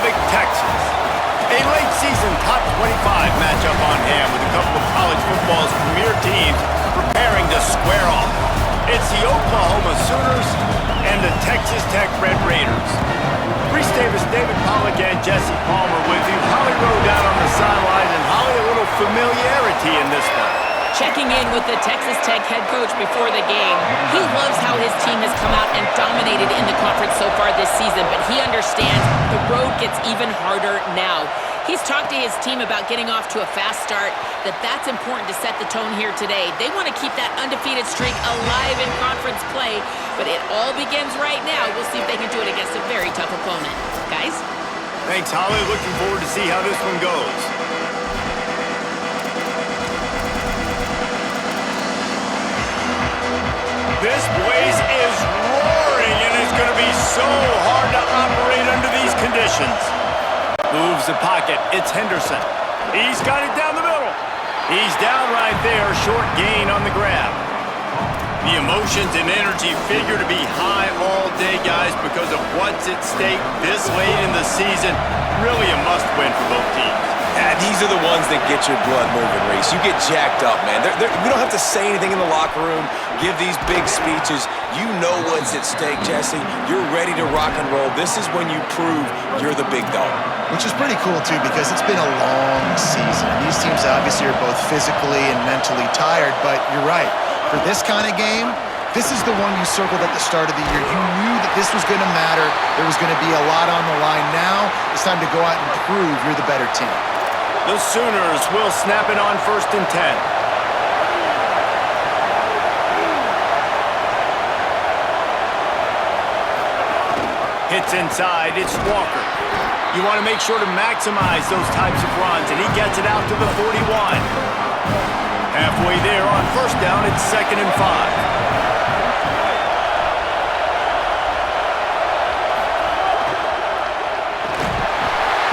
Lubbock, Texas. A late season top 25 matchup on hand with a couple of college football's premier teams preparing to square off. It's the Oklahoma Sooners and the Texas Tech Red Raiders. Reese Davis, David Pollack, and Jesse Palmer with you. Holly Rowe down on the sideline, and Holly, a little familiarity in this one. Checking in with the Texas Tech head coach before the game. He loves how his team has come out and dominated in the conference so far this season, but he understands the road gets even harder now. He's talked to his team about getting off to a fast start, that's important to set the tone here today. They want to keep that undefeated streak alive in conference play, but it all begins right now. We'll see if they can do it against a very tough opponent. Guys? Thanks, Holly. Looking forward to see how this one goes. This place is roaring, and it's going to be so hard to operate under these conditions. Moves the pocket. It's Henderson. He's got it down the middle. He's down right there. Short gain on the grab. The emotions and energy figure to be high all day, guys, because of what's at stake this late in the season. Really a must-win for both teams. Yeah, these are the ones that get your blood moving, Reese. You get jacked up, man. We don't have to say anything in the locker room, give these big speeches. You know what's at stake, Jesse. You're ready to rock and roll. This is when you prove you're the big dog. Which is pretty cool, too, because it's been a long season. And these teams obviously are both physically and mentally tired, but you're right. For this kind of game, this is the one you circled at the start of the year. You knew that this was going to matter. There was going to be a lot on the line. Now it's time to go out and prove you're the better team. The Sooners will snap it on 1st and 10. Hits inside. It's Walker. You want to make sure to maximize those types of runs, and he gets it out to the 41. Halfway there on 1st down, it's 2nd and 5.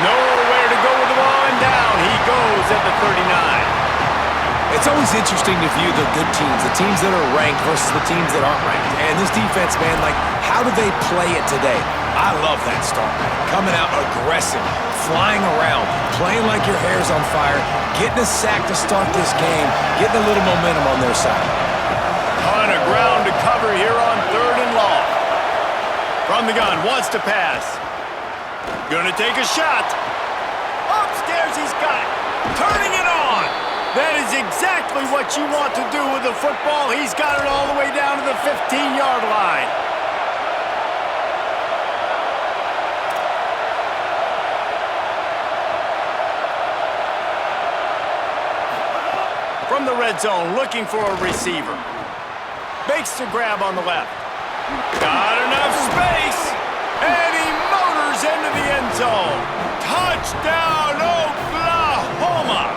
Nowhere to go with the ball, and down he goes at the 39. It's always interesting to view the good teams, the teams that are ranked versus the teams that aren't ranked. And this defense, man, like, how do they play it today? I love that start, man. Coming out aggressive, flying around, playing like your hair's on fire, getting a sack to start this game, getting a little momentum on their side. Ton of ground to cover here on 3rd and long. From the gun, wants to pass. Gonna take a shot. Upstairs, he's got it. Turning it on. That is exactly what you want to do with the football. He's got it all the way down to the 15-yard line. From the red zone, looking for a receiver. Makes the grab on the left. Got enough space. And he motors into the end zone. Touchdown, Oklahoma!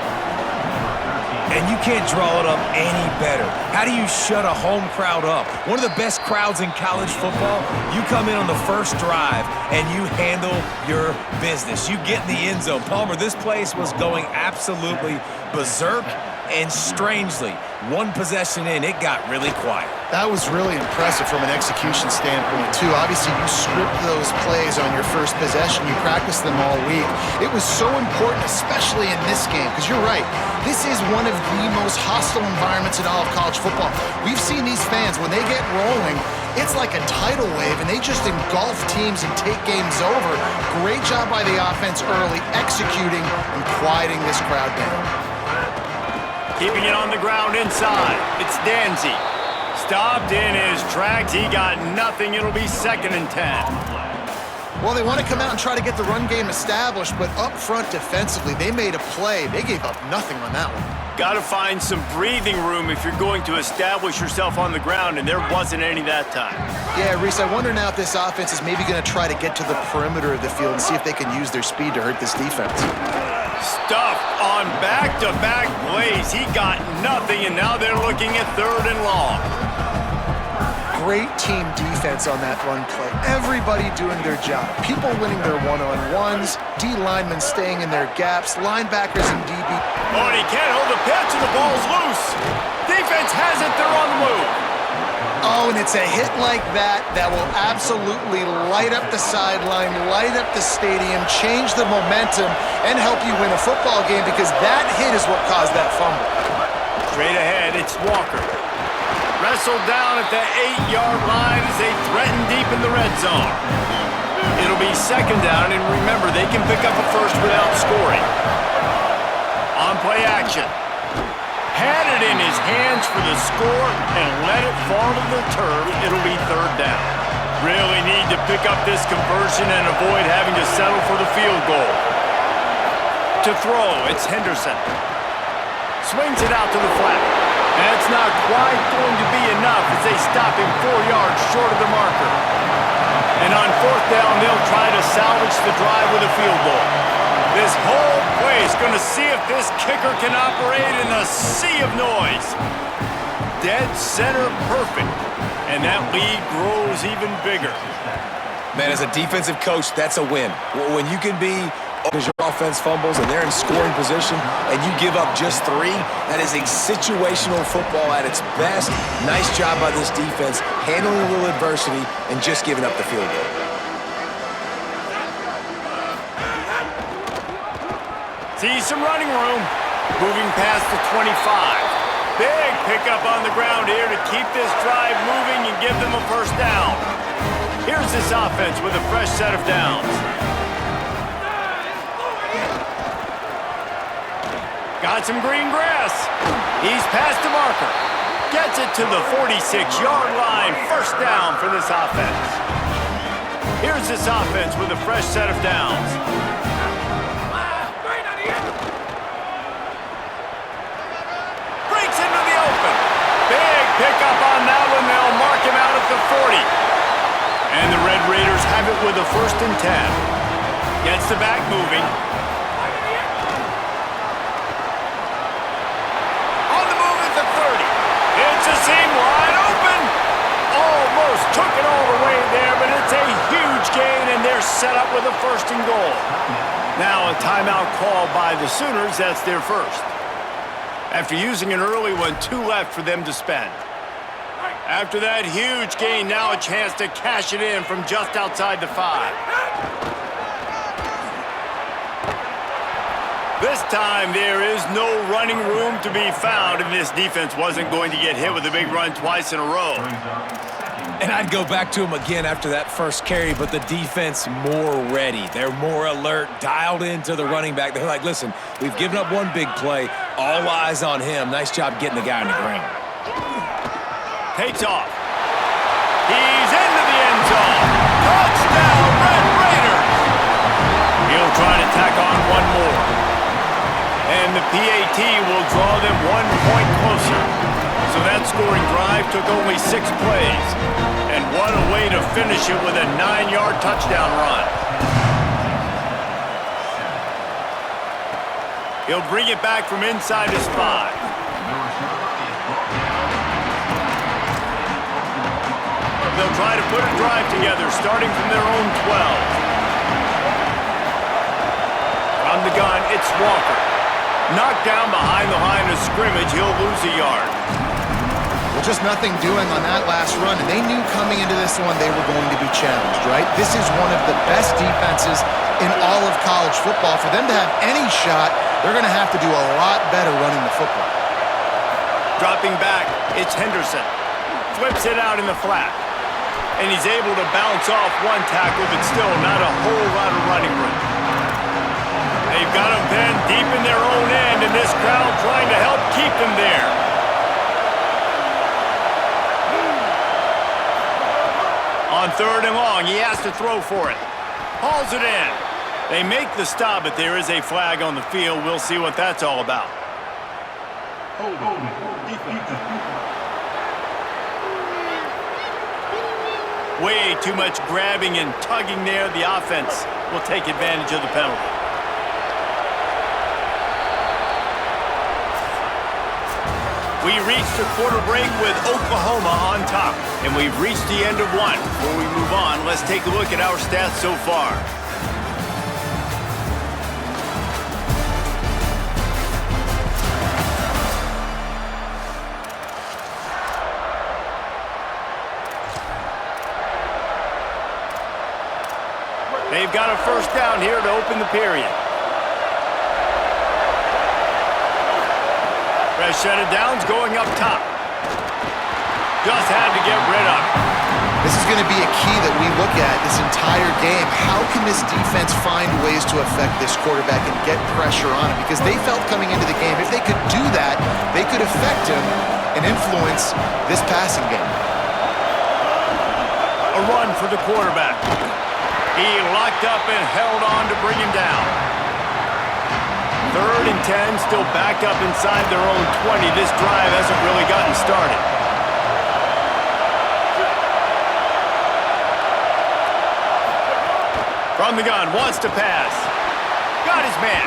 And you can't draw it up any better. How do you shut a home crowd up? One of the best crowds in college football. You come in on the first drive and you handle your business. You get in the end zone. Palmer, this place was going absolutely berserk, and strangely, one possession in, it got really quiet. That was really impressive from an execution standpoint, too. Obviously, you script those plays on your first possession. You practice them all week. It was so important, especially in this game, because you're right. This is one of the most hostile environments in all of college football. We've seen these fans, when they get rolling, it's like a tidal wave, and they just engulf teams and take games over. Great job by the offense early, executing and quieting this crowd down. Keeping it on the ground inside. It's Danzy. Stopped in his tracks. He got nothing. It'll be 2nd and 10. Well, they want to come out and try to get the run game established, but up front defensively, they made a play. They gave up nothing on that one. Got to find some breathing room if you're going to establish yourself on the ground, and there wasn't any that time. Yeah, Reese, I wonder now if this offense is maybe going to try to get to the perimeter of the field and see if they can use their speed to hurt this defense. Stuffed on back-to-back plays. He got nothing, and now they're looking at 3rd and long. Great team defense on that run play. Everybody doing their job. People winning their one-on-ones, D linemen staying in their gaps, linebackers and DB. Oh, and he can't hold the pitch, and the ball's loose. Defense has it. They're on the move. Oh, and it's a hit like that that will absolutely light up the sideline, light up the stadium, change the momentum, and help you win a football game because that hit is what caused that fumble. Straight ahead, it's Walker. Wrestled down at the 8-yard line as they threaten deep in the red zone. It'll be second down, and remember, they can pick up a first without scoring. On play action. Had it in his hands for the score and let it fall to the turf. It'll be third down. Really need to pick up this conversion and avoid having to settle for the field goal. To throw, it's Henderson. Swings it out to the flat. And it's not quite going to be enough as they stop him 4 yards short of the marker. And on fourth down, they'll try to salvage the drive with a field goal. This whole place going to see if this kicker can operate in a sea of noise. Dead center perfect. And that lead grows even bigger. Man, as a defensive coach, that's a win. When you can be, because your offense fumbles and they're in scoring position and you give up just 3, that is a situational football at its best. Nice job by this defense, handling a little adversity and just giving up the field goal. See some running room. Moving past the 25. Big pickup on the ground here to keep this drive moving and give them a first down. Here's this offense with a fresh set of downs. Got some green grass. He's past the marker. Gets it to the 46-yard line. First down for this offense. Here's this offense with a fresh set of downs. Breaks into the open. Big pickup on that one. They'll mark him out at the 40. And the Red Raiders have it with a 1st and 10. Gets the back moving. It's a seam wide open. Almost took it all the way there, but it's a huge gain, and they're set up with a 1st and goal. Now a timeout called by the Sooners. That's their first. After using an early one, 2 left for them to spend. After that huge gain, now a chance to cash it in from just outside the 5. This time, there is no running room to be found, and this defense wasn't going to get hit with a big run twice in a row. And I'd go back to him again after that first carry, but the defense more ready. They're more alert, dialed into the running back. They're like, listen, we've given up one big play. All eyes on him. Nice job getting the guy in the ground. Takes off. He's into the end zone. Touchdown, Red Raiders! He'll try to tack on one more. And the PAT will draw them 1 point closer. So that scoring drive took only 6 plays. And what a way to finish it with a 9-yard touchdown run. He'll bring it back from inside his 5. They'll try to put a drive together, starting from their own 12. From the gun, it's Walker. Knocked down behind the line of scrimmage, he'll lose a yard. Well, just nothing doing on that last run, and they knew coming into this one they were going to be challenged, right? This is one of the best defenses in all of college football. For them to have any shot, they're going to have to do a lot better running the football. Dropping back, it's Henderson. Flips it out in the flat. And he's able to bounce off one tackle, but still not a whole lot of running room. They've got him pinned deep in their own end, and this crowd trying to help keep them there. On 3rd and long, he has to throw for it. Hauls it in. They make the stop, but there is a flag on the field. We'll see what that's all about. Way too much grabbing and tugging there. The offense will take advantage of the penalty. We reached the quarter break with Oklahoma on top, and we've reached the end of one. Before we move on, let's take a look at our stats so far. they've got a first down here to open the period. Fresh set of downs going up top. Just had to get rid of it. This is going to be a key that we look at this entire game. How can this defense find ways to affect this quarterback and get pressure on him? Because they felt coming into the game, if they could do that, they could affect him and influence this passing game. A run for the quarterback. He locked up and held on to bring him down. 3rd and 10, still back up inside their own 20. This drive hasn't really gotten started. From the gun, wants to pass. Got his man.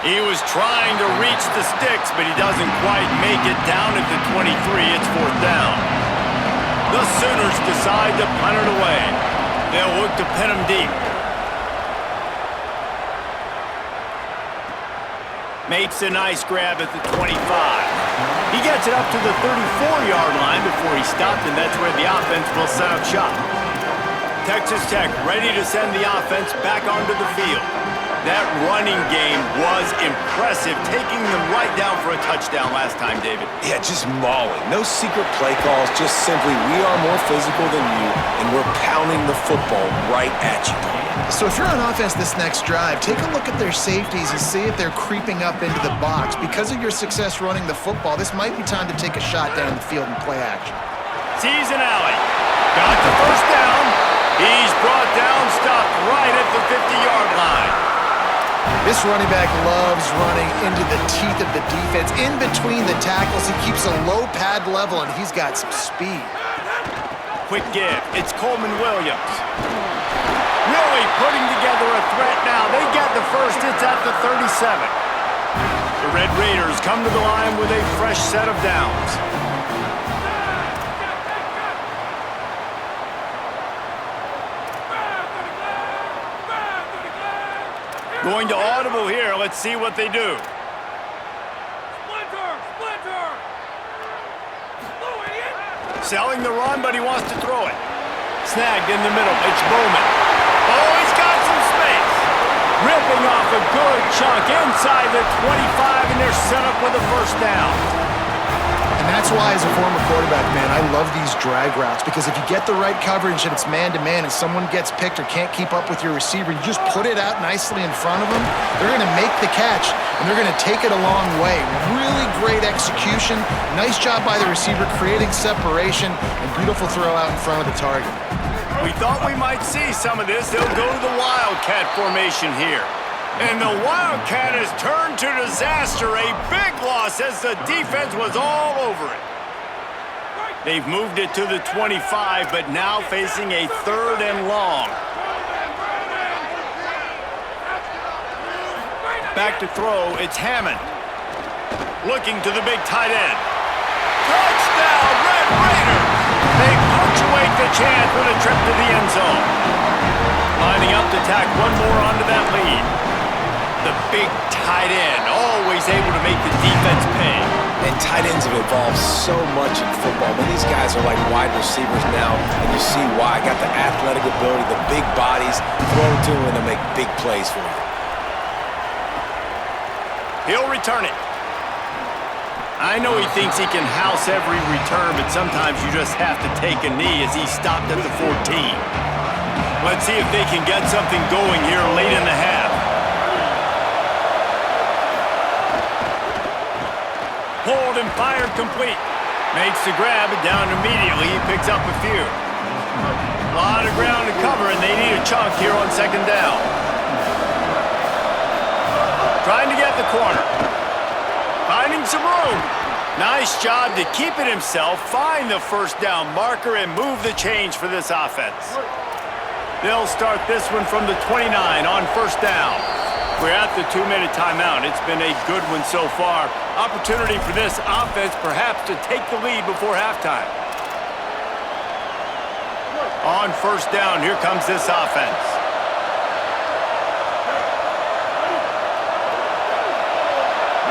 He was trying to reach the sticks, but he doesn't quite make it down at the 23. It's 4th down. The Sooners decide to punt it away. They'll look to pin him deep. Makes a nice grab at the 25. He gets it up to the 34-yard line before he stopped, and that's where the offense will set up shop. Texas Tech ready to send the offense back onto the field. That running game was impressive, taking them right down for a touchdown last time, David. Yeah, just mauling. No secret play calls, just simply we are more physical than you, and we're pounding the football right at you. So if you're on offense this next drive, take a look at their safeties and see if they're creeping up into the box. Because of your success running the football, this might be time to take a shot down the field and play action. Sees an alley. Got the first down. He's brought down, stopped right at the 50-yard line. This running back loves running into the teeth of the defense. In between the tackles, he keeps a low pad level, and he's got some speed. Quick give. It's Coleman Williams. Really putting together a threat now. They get the first. It's at the 37. The Red Raiders come to the line with a fresh set of downs. Going to audible here. Let's see what they do. Selling the run, but he wants to throw it. Snagged in the middle. It's Bowman. Oh, he's got some space. Ripping off a good chunk inside the 25, and they're set up with a first down. And that's why, as a former quarterback, man, I love these drag routes, because if you get the right coverage and it's man-to-man and someone gets picked or can't keep up with your receiver, you just put it out nicely in front of them, they're going to make the catch, and they're going to take it a long way. Really great execution. Nice job by the receiver creating separation, and beautiful throw out in front of the target. We thought we might see some of this. They'll go to the Wildcat formation here. And the Wildcat has turned to disaster. A big loss as the defense was all over it. They've moved it to the 25, but now facing a 3rd and long. Back to throw, it's Hammond. Looking to the big tight end. Touchdown, Red Raiders! They punctuate the chance with a trip to the end zone. Lining up to tack one more onto that lead. The big tight end, always able to make the defense pay. And tight ends have evolved so much in football. But these guys are like wide receivers now, and you see why. Got the athletic ability, the big bodies, throw to them, and they make big plays for you. He'll return it. I know he thinks he can house every return, but sometimes you just have to take a knee as he stopped at the 14. Let's see if they can get something going here late in the half. Pulled and fired complete. Makes the grab and down immediately. He picks up a few. A lot of ground to cover, and they need a chunk here on 2nd down. Trying to get the corner. Finding some room. Nice job to keep it himself, find the first down marker, and move the change for this offense. They'll start this one from the 29 on 1st down. We're at the 2-minute timeout. It's been a good one so far. Opportunity for this offense perhaps to take the lead before halftime. On 1st down, here comes this offense.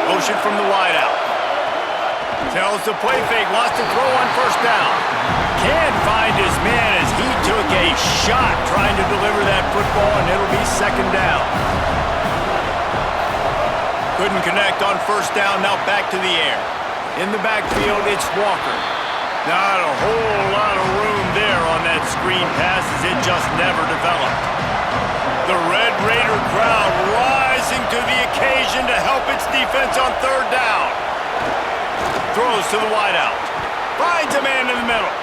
Motion from the wideout. Tells the play fake, wants to throw on 1st down. Can't find his man as he took like a shot trying to deliver that football, and it'll be second down. Couldn't connect on first down, now back to the air. In the backfield, it's Walker. Not a whole lot of room there on that screen pass as it just never developed. The Red Raider crowd rising to the occasion to help its defense on third down. Throws to the wideout. Finds a man in the middle.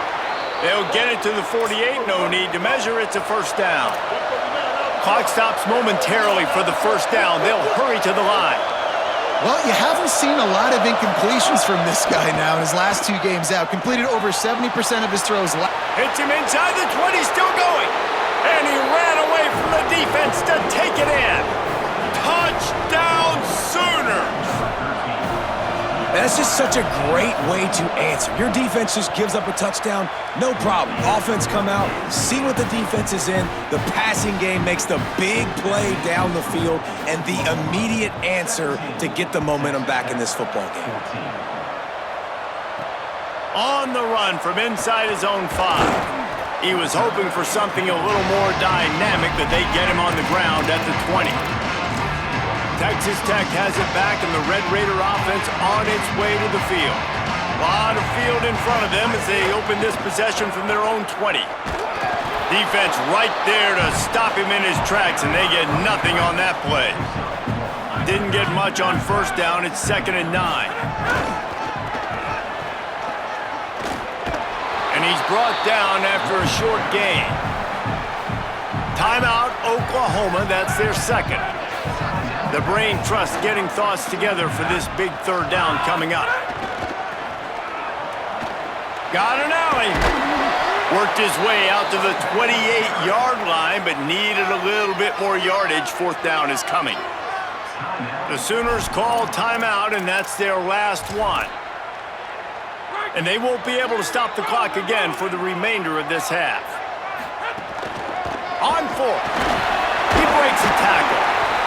They'll get it to the 48. No need to measure. It's a first down. Clock stops momentarily for the first down. They'll hurry to the line. Well, you haven't seen a lot of incompletions from this guy now in his last 2 games out. Completed over 70% of his throws. Hits him inside the 20, still going. And he ran away from the defense to take it in. Touchdown Sooners! That's just such a great way to answer. Your defense just gives up a touchdown, no problem. Offense come out, see what the defense is in. The passing game makes the big play down the field and the immediate answer to get the momentum back in this football game. On the run from inside his own 5. He was hoping for something a little more dynamic, but they get him on the ground at the 20. Texas Tech has it back, and the Red Raider offense on its way to the field. A lot of field in front of them as they open this possession from their own 20. Defense right there to stop him in his tracks, and they get nothing on that play. Didn't get much on first down. It's 2nd and 9. And he's brought down after a short gain. Timeout, Oklahoma. That's their second. The brain trust getting thoughts together for this big third down coming up. Got an alley. Worked his way out to the 28-yard line, but needed a little bit more yardage. Fourth down is coming. The Sooners call timeout, and that's their last one. And they won't be able to stop the clock again for the remainder of this half. On 4. He breaks a tackle.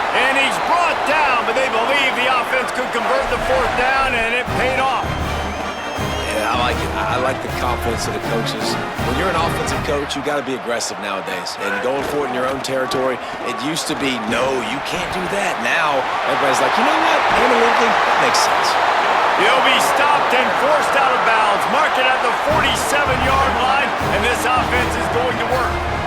And he's brought down, but they believe the offense could convert the fourth down, and it paid off. Yeah, I like it. I like the confidence of the coaches. When you're an offensive coach, you got to be aggressive nowadays. And going for it in your own territory, it used to be, no, you can't do that. Now, everybody's like, you know what? Analytically, that makes sense. He'll be stopped and forced out of bounds. Mark it at the 47-yard line, and this offense is going to work.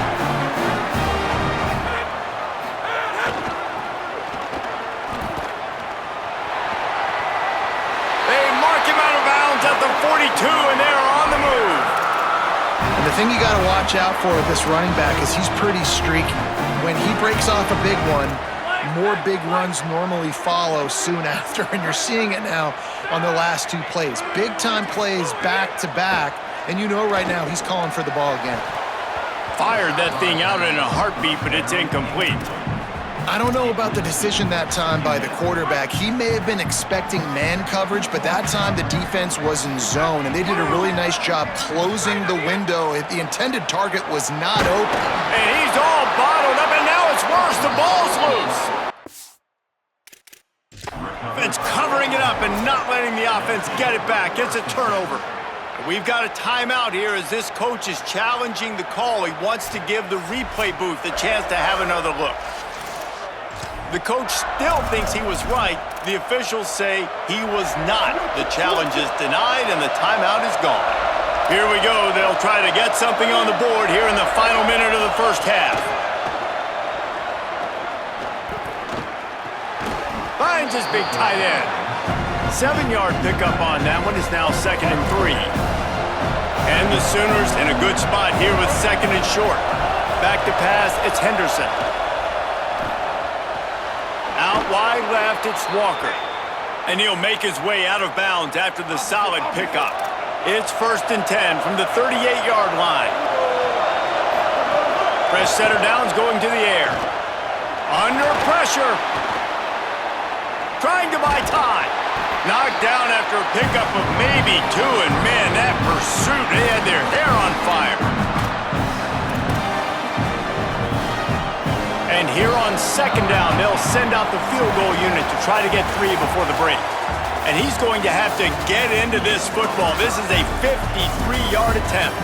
At the 42, and they're on the move. And the thing you got to watch out for with this running back is he's pretty streaky. When he breaks off a big one, more big runs normally follow soon after, and you're seeing it now on the last 2 plays. Big-time plays back-to-back, and you know right now he's calling for the ball again. Fired that thing out in a heartbeat, but it's incomplete. I don't know about the decision that time by the quarterback. He may have been expecting man coverage, but that time the defense was in zone, and they did a really nice job closing the window. The intended target was not open. And he's all bottled up, and now it's worse. The ball's loose. It's covering it up and not letting the offense get it back. It's a turnover. We've got a timeout here as this coach is challenging the call. He wants to give the replay booth a chance to have another look. The coach still thinks he was right. The officials say he was not. The challenge is denied, and the timeout is gone. Here we go. They'll try to get something on the board here in the final minute of the first half. Finds his big tight end. 7-yard pickup on that one is now 2nd and 3. And the Sooners in a good spot here with 2nd and short. Back to pass, it's Henderson. Out wide left, it's Walker. And he'll make his way out of bounds after the solid pickup. It's 1st and 10 from the 38-yard line. Fresh setter downs going to the air. Under pressure. Trying to buy time. Knocked down after a pickup of maybe 2, and man, that pursuit, they had their hair on fire. And here on 2nd down, they'll send out the field goal unit to try to get 3 before the break. And he's going to have to get into this football. This is a 53-yard attempt.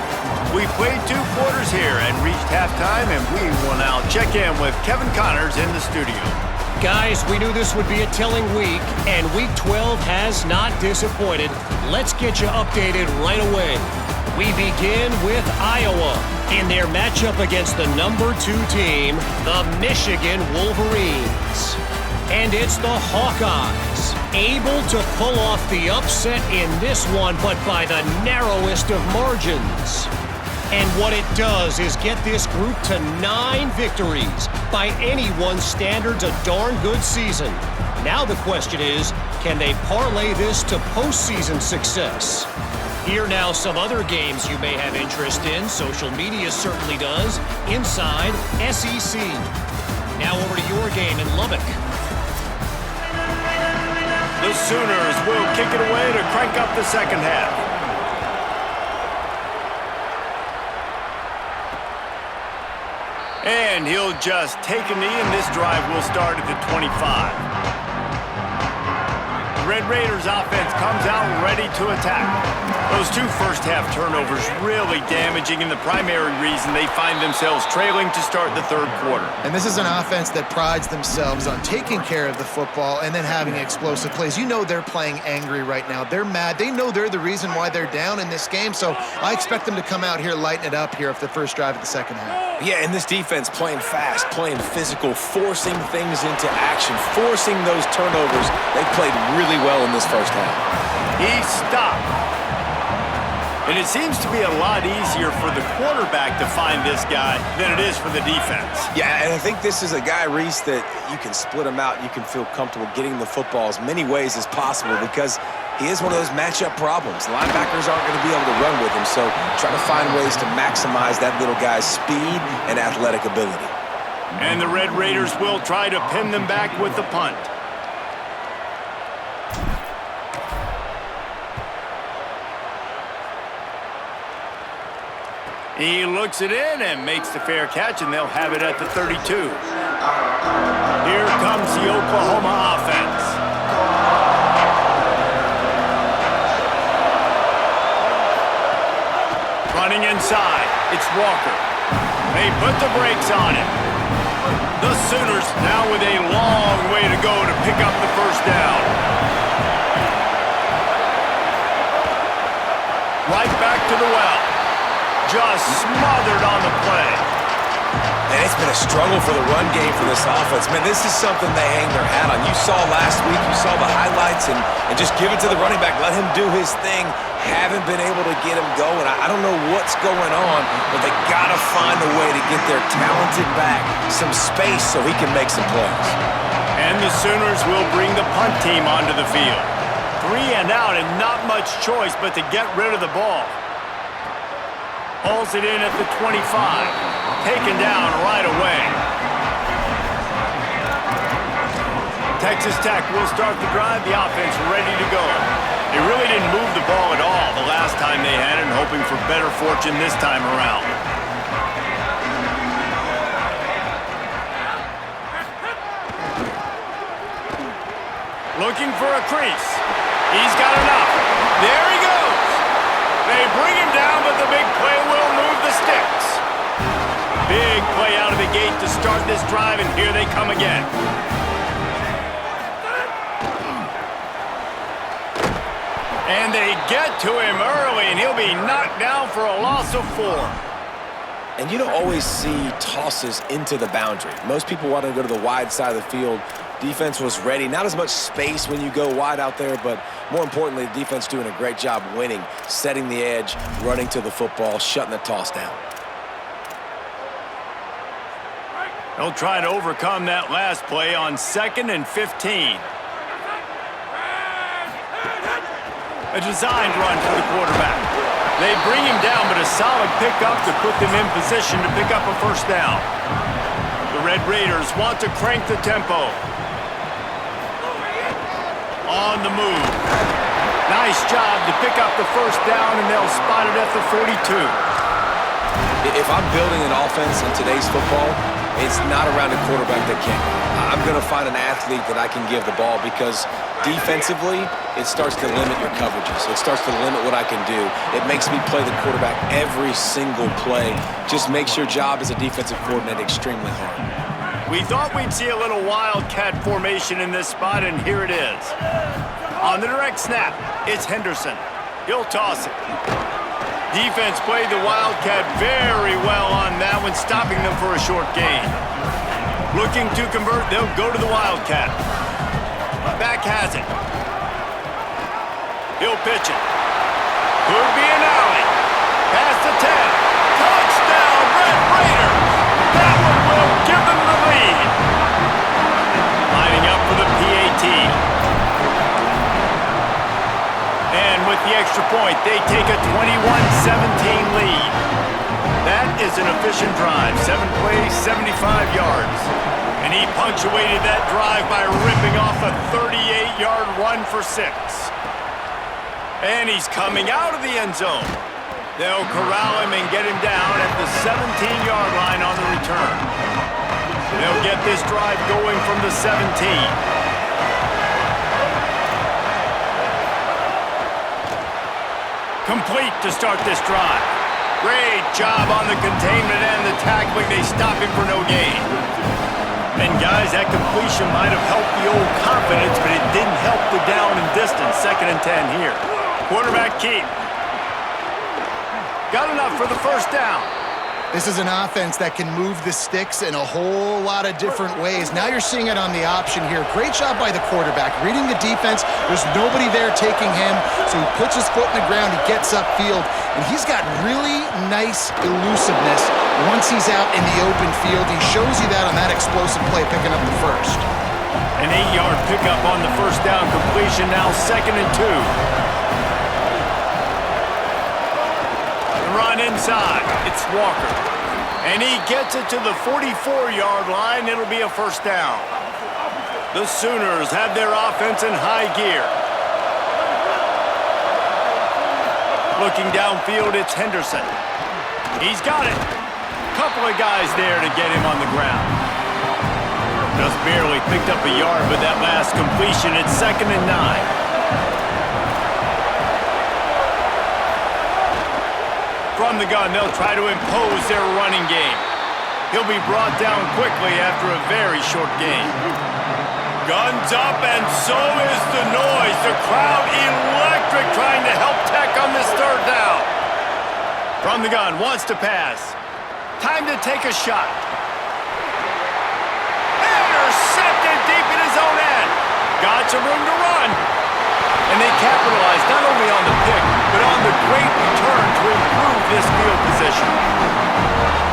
We played 2 quarters here and reached halftime, and we will now check in with Kevin Connors in the studio. Guys, we knew this would be a telling week, and Week 12 has not disappointed. Let's get you updated right away. We begin with Iowa in their matchup against the number 2 team, the Michigan Wolverines. And it's the Hawkeyes, able to pull off the upset in this one, but by the narrowest of margins. And what it does is get this group to 9 victories. By anyone's standards, a darn good season. Now the question is, can they parlay this to postseason success? Here now some other games you may have interest in. Social media certainly does. Inside SEC. Now over to your game in Lubbock. The Sooners will kick it away to crank up the second half. And he'll just take a knee, and this drive will start at the 25. Red Raiders offense comes out ready to attack. Those 2 first-half turnovers really damaging, and the primary reason they find themselves trailing to start the 3rd quarter. And this is an offense that prides themselves on taking care of the football and then having explosive plays. You know they're playing angry right now. They're mad. They know they're the reason why they're down in this game, so I expect them to come out here, lighten it up here for the first drive of the second half. Yeah, and this defense playing fast, playing physical, forcing things into action, forcing those turnovers. They played really well in this first half. He stopped. And it seems to be a lot easier for the quarterback to find this guy than it is for the defense. Yeah, and I think this is a guy, Reese, that you can split him out. You can feel comfortable getting the football as many ways as possible because he is one of those matchup problems. Linebackers aren't going to be able to run with him, so try to find ways to maximize that little guy's speed and athletic ability. And the Red Raiders will try to pin them back with the punt. He looks it in and makes the fair catch, and they'll have it at the 32. Here comes the Oklahoma offense. Running inside, it's Walker. They put the brakes on it. The Sooners now with a long way to go to pick up the first down. Right back to the well. Just smothered on the play. And it's been a struggle for the run game for this offense. Man, this is something they hang their hat on. You saw last week, you saw the highlights, and just give it to the running back. Let him do his thing. Haven't been able to get him going. I don't know what's going on, but they got to find a way to get their talented back some space so he can make some plays. And the Sooners will bring the punt team onto the field. 3 and out, and not much choice but to get rid of the ball. Hauls it in at the 25. Taken down right away. Texas Tech will start the drive. The offense ready to go. They really didn't move the ball at all the last time they had it, hoping for better fortune this time around. Looking for a crease. He's got enough. There he goes. They bring him down, but the big play will move the sticks. Big play out of the gate to start this drive, and here they come again. And they get to him early, and he'll be knocked down for a loss of 4. And you don't always see tosses into the boundary. Most people want to go to the wide side of the field. Defense was ready. Not as much space when you go wide out there, but more importantly, the defense doing a great job winning, setting the edge, running to the football, shutting the toss down. They'll try to overcome that last play on 2nd and 15. A designed run for the quarterback. They bring him down, but a solid pickup to put them in position to pick up a first down. The Red Raiders want to crank the tempo. On the move. Nice job to pick up the first down, and they'll spot it at the 42. If I'm building an offense in today's football, it's not around a quarterback that can't. I'm going to find an athlete that I can give the ball because defensively, it starts to limit your coverages. It starts to limit what I can do. It makes me play the quarterback every single play. Just makes your job as a defensive coordinator extremely hard. We thought we'd see a little wildcat formation in this spot, and here it is. On the direct snap, it's Henderson. He'll toss it. Defense played the wildcat very well on that one, stopping them for a short gain. Looking to convert, they'll go to the wildcat. Back has it. He'll pitch it. Could be an alley. Past the 10. Touchdown, Red Raiders! That one will give them the lead. Lining up for the PAT. And with the extra point, they take a 21-17 lead. That is an efficient drive. 7 plays, 75 yards. And he punctuated that drive by ripping off a 38-yard run for 6. And he's coming out of the end zone. They'll corral him and get him down at the 17-yard line on the return. They'll get this drive going from the 17. Complete to start this drive. Great job on the containment and the tackling. They stop him for no gain. And guys, that completion might have helped the old confidence, but it didn't help the down and distance. 2nd and 10 here. Quarterback keep. Got enough for the first down. This is an offense that can move the sticks in a whole lot of different ways. Now you're seeing it on the option here. Great job by the quarterback. Reading the defense, there's nobody there taking him, so he puts his foot in the ground, he gets upfield, and he's got really nice elusiveness once he's out in the open field. He shows you that on that explosive play, picking up the first. An 8-yard pickup on the first down completion, now 2nd and 2. Run inside. It's Walker. And he gets it to the 44-yard line. It'll be a first down. The Sooners have their offense in high gear. Looking downfield, it's Henderson. He's got it. Couple of guys there to get him on the ground. Just barely picked up a yard with that last completion. It's 2nd and 9. From the gun, they'll try to impose their running game. He'll be brought down quickly after a very short game. Guns up, and so is the noise. The crowd electric, trying to help Tech on this 3rd down. From the gun, wants to pass. Time to take a shot. Intercepted deep in his own end. Got some room to run. And they capitalize not only on the pick, but on the great return to improve this field position.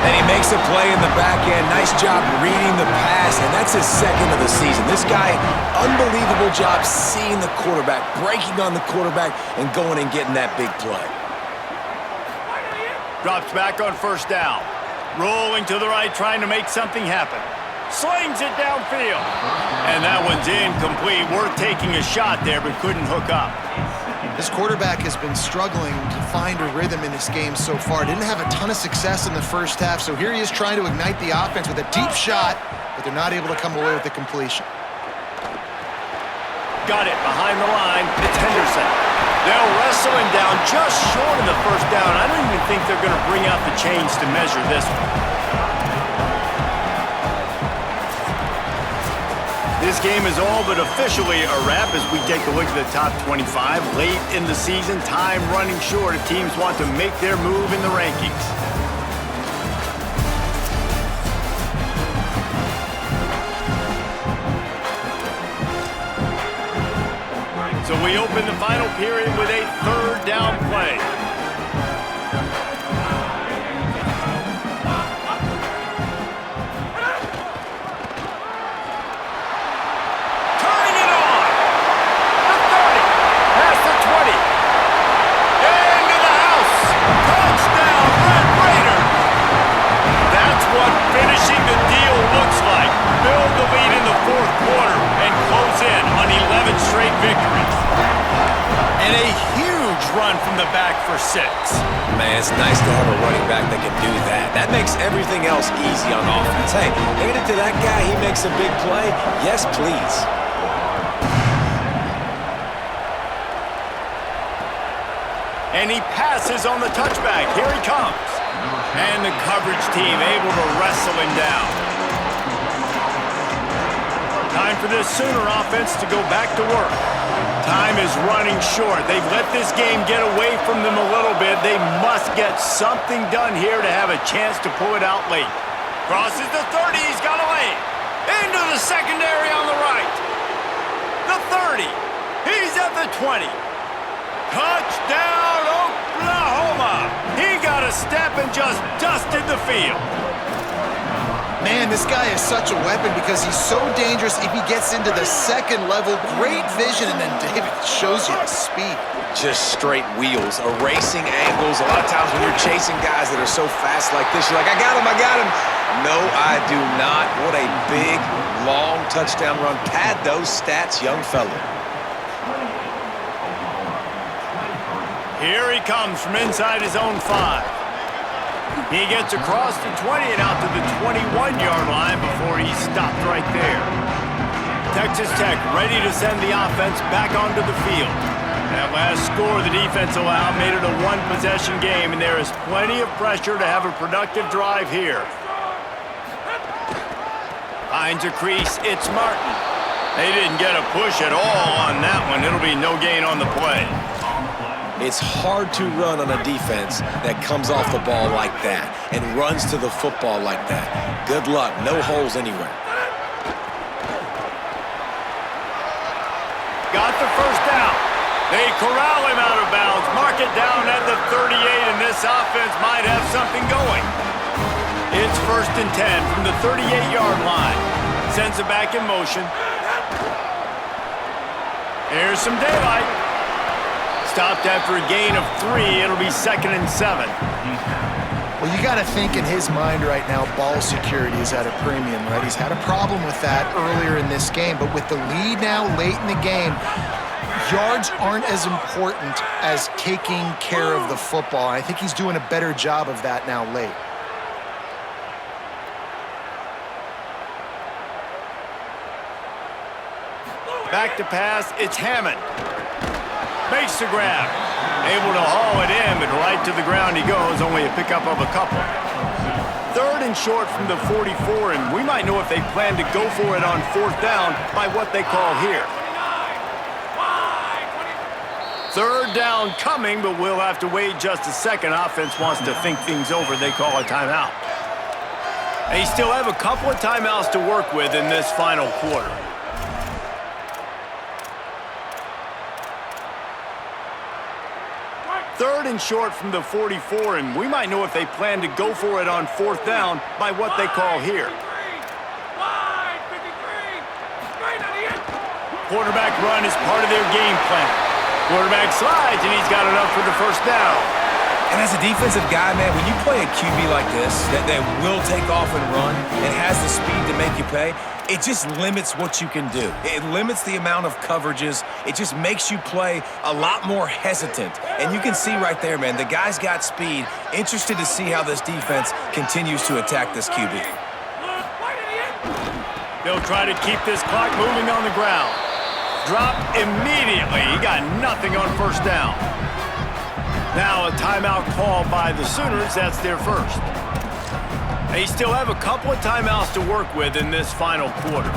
And he makes a play in the back end. Nice job reading the pass, and that's his 2nd of the season. This guy, unbelievable job seeing the quarterback, breaking on the quarterback, and going and getting that big play. Drops back on first down. Rolling to the right, trying to make something happen. Slings it downfield. And that one's incomplete. Worth taking a shot there, but couldn't hook up. This quarterback has been struggling to find a rhythm in this game so far. Didn't have a ton of success in the first half, so here he is trying to ignite the offense with a deep shot, but they're not able to come away with the completion. Got it behind the line. It's Henderson. They'll wrestle him down just short of the first down. I don't even think they're going to bring out the chains to measure this one. This game is all but officially a wrap as we take a look at the top 25. Late in the season, time running short if teams want to make their move in the rankings. So we open the final period with a 3rd down play. For 6. Man, it's nice to have a running back that can do that. That makes everything else easy on offense. Hey, hand it to that guy. He makes a big play. Yes, please. And he passes on the touchback. Here he comes. And the coverage team able to wrestle him down. Time for this Sooner offense to go back to work. Time is running short. They've let this game get away from them a little bit. They must get something done here to have a chance to pull it out late. Crosses the 30. He's got a lane. Into the secondary on the right. The 30. He's at the 20. Touchdown, Oklahoma. He got a step and just dusted the field. Man, this guy is such a weapon because he's so dangerous if he gets into the second level. Great vision, and then David shows you the speed. Just straight wheels, erasing angles. A lot of times when you're chasing guys that are so fast like this, you're like, I got him, I got him. No, I do not. What a big, long touchdown run. Pad those stats, young fella. Here he comes from inside his own 5. He gets across the 20 and out to the 21-yard line before he's stopped right there. Texas Tech ready to send the offense back onto the field. That last score the defense allowed made it a one-possession game, and there is plenty of pressure to have a productive drive here. Finds a crease. It's Martin. They didn't get a push at all on that one. It'll be no gain on the play. It's hard to run on a defense that comes off the ball like that and runs to the football like that. Good luck. No holes anywhere. Got the first down. They corral him out of bounds. Mark it down at the 38, and this offense might have something going. It's 1st and 10 from the 38-yard line. Sends it back in motion. Here's some daylight. Stopped after a gain of 3. It'll be 2nd and 7. Well, you got to think in his mind right now, ball security is at a premium, right? He's had a problem with that earlier in this game, but with the lead now late in the game, yards aren't as important as taking care of the football. And I think he's doing a better job of that now late. Back to pass, it's Hammond. Makes the grab. Able to haul it in, but right to the ground he goes, only a pickup of a couple. 3rd and short from the 44, and we might know if they plan to go for it on 4th down by what they call here. 3rd down coming, but we'll have to wait just a second. Offense wants to think things over. They call a timeout. They still have a couple of timeouts to work with in this final quarter. Third and short from the 44, and we might know if they plan to go for it on 4th down by what they call here. Quarterback run is part of their game plan. Quarterback slides, and he's got enough for the 1st down. And as a defensive guy, man, when you play a QB like this that will take off and run and has the speed to make you pay, it just limits what you can do. It limits the amount of coverages. It just makes you play a lot more hesitant. And you can see right there, man, the guy's got speed. Interested to see how this defense continues to attack this QB. They'll try to keep this clock moving on the ground. Drop immediately. He got nothing on 1st down. Now a timeout called by the Sooners. That's their 1st. They still have a couple of timeouts to work with in this final quarter.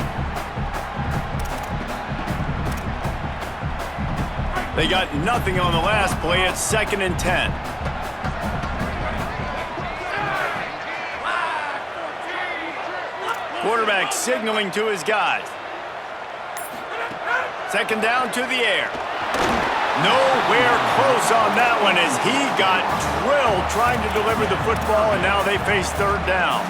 They got nothing on the last play. It's 2nd and 10. Quarterback signaling to his guys. 2nd down to the air. Nowhere close on that one as he got drilled trying to deliver the football, and now they face 3rd down.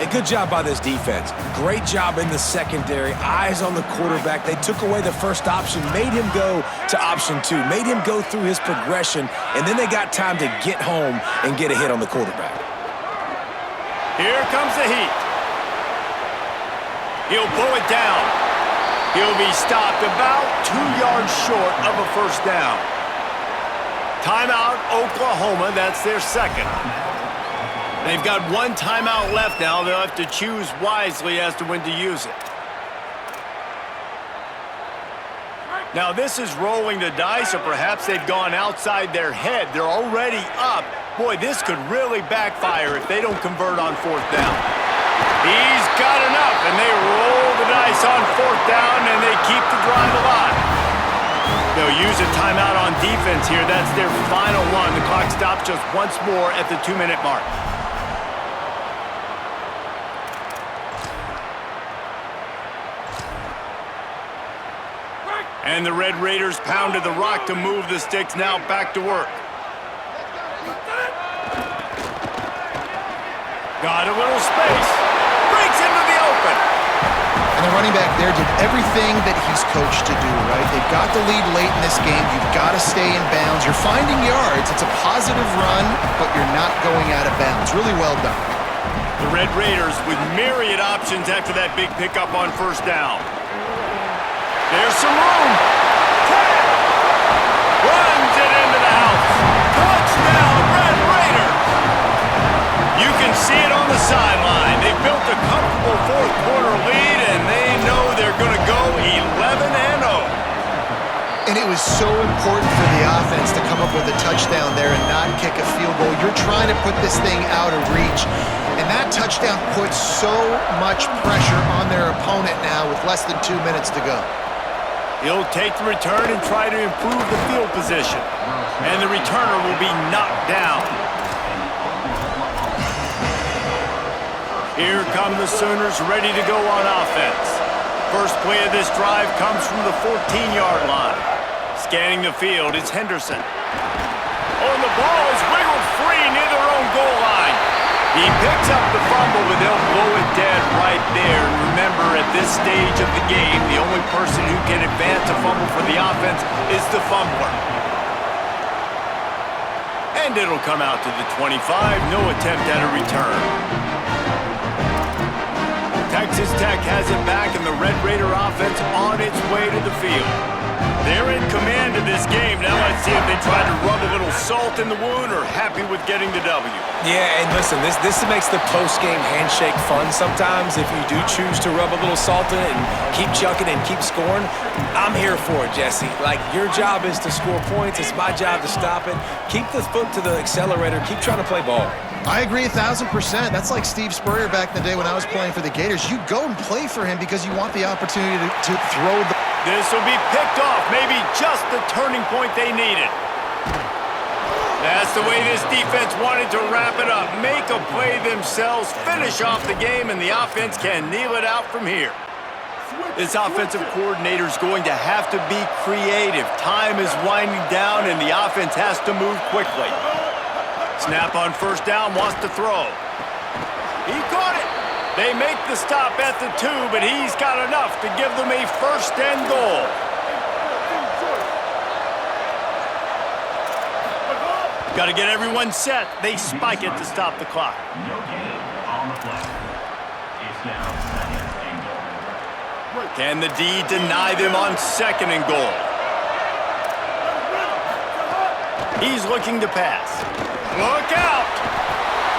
A good job by this defense. Great job in the secondary. Eyes on the quarterback. They took away the first option, made him go to option 2, made him go through his progression, and then they got time to get home and get a hit on the quarterback. Here comes the heat. He'll pull it down. He'll be stopped about 2 yards short of a 1st down. Timeout, Oklahoma. That's their 2nd. They've got 1 timeout left now. They'll have to choose wisely as to when to use it. Now this is rolling the dice, or perhaps they've gone outside their head. They're already up. Boy, this could really backfire if they don't convert on fourth down. He's got enough, and they roll the dice on fourth down, and they keep the drive alive. They'll use a timeout on defense here. That's their final one. The clock stops just once more at the 2-minute mark. And the Red Raiders pounded the rock to move the sticks, now back to work. Got a little space. Breaks into the open. And the running back there did everything that he's coached to do, right? They've got the lead late in this game. You've got to stay in bounds. You're finding yards. It's a positive run, but you're not going out of bounds. Really well done. The Red Raiders with myriad options after that big pickup on first down. There's some room. Runs it into the house. Touchdown, Red Raiders. You can see it on the sideline. They built a comfortable fourth-quarter lead, and they know they're going to go 11-0. And it was so important for the offense to come up with a touchdown there and not kick a field goal. You're trying to put this thing out of reach, and that touchdown puts so much pressure on their opponent now with less than 2 minutes to go. He'll take the return and try to improve the field position. And the returner will be knocked down. Here come the Sooners ready to go on offense. First play of this drive comes from the 14-yard line. Scanning the field, it's Henderson. Oh, the ball is wiggled free near their own goal line. He picks up the fumble, but they'll blow it dead right there. And remember, at this stage of the game, the only person who can advance a fumble for the offense is the fumbler. And it'll come out to the 25. No attempt at a return. Texas Tech has it back, and the Red Raider offense on its way to the field. They're in command of this game. Now let's see if they try to rub a little salt in the wound or happy with getting the W. Yeah, and listen, this makes the post-game handshake fun sometimes. If you do choose to rub a little salt in it and keep chucking and keep scoring, I'm here for it, Jesse. Like, your job is to score points. It's my job to stop it. Keep the foot to the accelerator. Keep trying to play ball. I agree 1,000%. That's like Steve Spurrier back in the day when I was playing for the Gators. You go and play for him because you want the opportunity to throw the... This will be picked off, maybe just the turning point they needed. That's the way this defense wanted to wrap it up. Make a play themselves, finish off the game, and the offense can kneel it out from here. This offensive coordinator is going to have to be creative. Time is winding down, and the offense has to move quickly. Snap on first down, wants to throw. He caught it. They make the stop at the 2, but he's got enough to give them a first and goal. Got to get everyone set. They spike it to stop the clock. Can the D deny them on second and goal? He's looking to pass. Look out!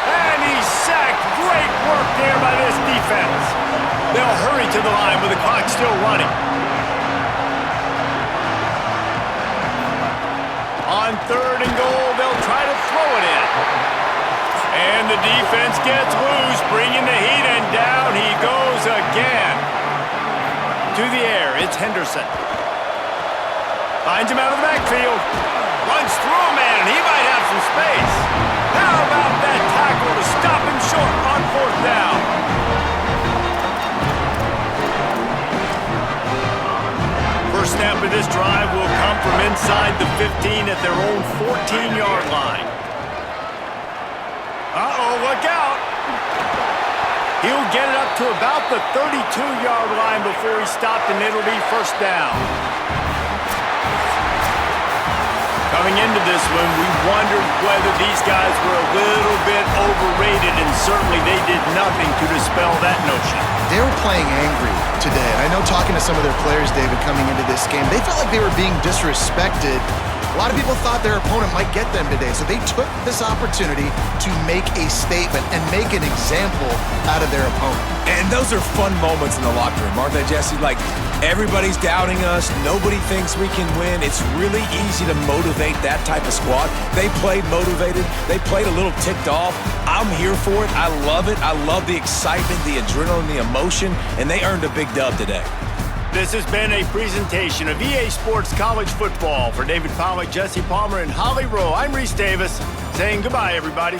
And he's sacked. Great work there by this defense. They'll hurry to the line with the clock still running. On third and goal, they'll try to throw it in. And the defense gets loose, bringing the heat, and down he goes again. To the air, it's Henderson. Finds him out of the backfield. Runs through a man, and he might have some space. How about that tackle to stop him short on fourth down? First snap of this drive will come from inside the 15 at their own 14-yard line. Uh-oh, look out. He'll get it up to about the 32-yard line before he's stopped, and it'll be first down. Coming into this one, we wondered whether these guys were a little bit overrated, and certainly they did nothing to dispel that notion. They were playing angry today. I know talking to some of their players, David, coming into this game, they felt like they were being disrespected. A lot of people thought their opponent might get them today, so they took this opportunity to make a statement and make an example out of their opponent. And those are fun moments in the locker room, aren't they, Jesse? Like, Everybody's doubting us. Nobody thinks we can win. It's really easy to motivate that type of squad. They played motivated. They played a little ticked off. I'm here for it. I love it. I love the excitement, the adrenaline, the emotion, and they earned a big dub today. This has been a presentation of EA Sports College Football. For David Pollack, Jesse Palmer, and Holly Rowe, I'm Reese Davis saying goodbye, everybody.